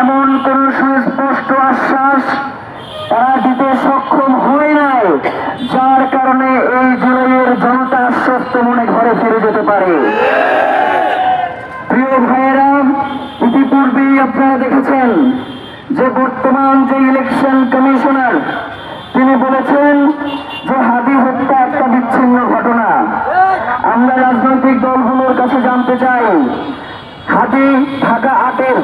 এমন কোন সুস্পষ্ট আশ্বাস তারা দিতে সক্ষম হয় নাই, যার কারণে এই জুলাইয়ের জনতা আশ্বস্ত মনে ঘরে ফিরে যেতে পারে। প্রিয় ভাইয়েরা, ইতিপূর্বেই আপনারা দেখেছেন যে বর্তমান যে ইলেকশন কমিশনার তিনি বলেছেন যে হাদি হত্যা একটা বিচ্ছিন্ন ঘটনা। আমরা রাজনৈতিক দলগুলোর কাছে জানতে চাই, হাদি ঢাকা ৮-এর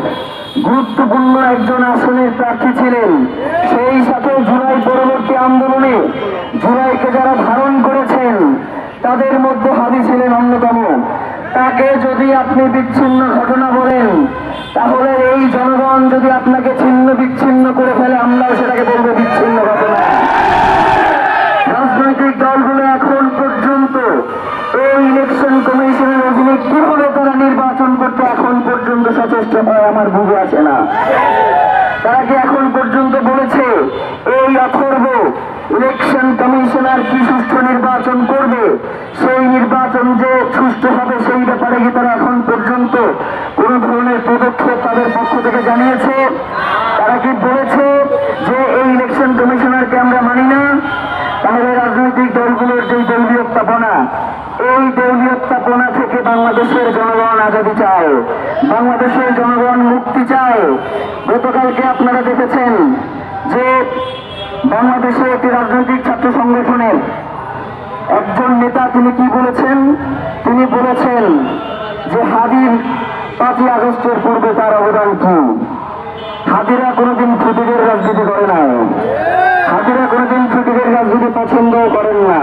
গুরুত্বপূর্ণ একজন আসনের প্রার্থী ছিলেন। সেই সাথে জুলাই পরবর্তী আন্দোলনে জুলাইকে যারা ধারণ করেছেন তাদের মধ্যে হাদি ছিলেন অন্যতম। তাকে যদি আপনি বিচ্ছিন্ন ঘটনা বলেন, তাহলে এই জনগণ যদি আপনাকে ছিন্ন বিচ্ছিন্ন করে ফেলে, আমরাও সেটাকে বলবো বিচ্ছিন্ন ঘটনা। রাজনৈতিক দলগুলো এখন পর্যন্ত এই ইলেকশন কমিশনের অধীনে কিভাবে তারা নির্বাচন করতে এখন পর্যন্ত সচেষ্ট হয় আমার বুঝে আসে না। তারা কি এখন পর্যন্ত বলেছে এই অথর্ব ইলেকশন কমিশনার কি সুষ্ঠু নির্বাচন করবে? সেই নির্বাচন যে সুষ্ঠু হবে সেই ব্যাপারে কি তারা এখন পর্যন্ত কোন ধরনের পদক্ষেপ তাদের পক্ষ থেকে জানিয়েছে? তারা কি বলেছে যে এই ইলেকশন কমিশনারকে আমরা মানি না? তাহলে রাজনৈতিক দলগুলোর যে দলীয়তাপনা, এই দলীয়তাপনা থেকে বাংলাদেশের জনগণ আজাদী চায়, বাংলাদেশের জনগণ মুক্তি চায়। গতকালকে আপনারা দেখেছেন যে বাংলাদেশে একটি রাজনৈতিক ছাত্র সংগঠনের একজন নেতা তিনি কি বলেছেন? তিনি বলেছেন যে হাদির ৫ই আগস্টের পূর্বে তার অবদান কি? হাদিরা কোনোদিন ফুটিদের রাজনীতি করে নাই, হাদিরা কোনোদিন ফুটিদের রাজনীতি পছন্দও করেন না।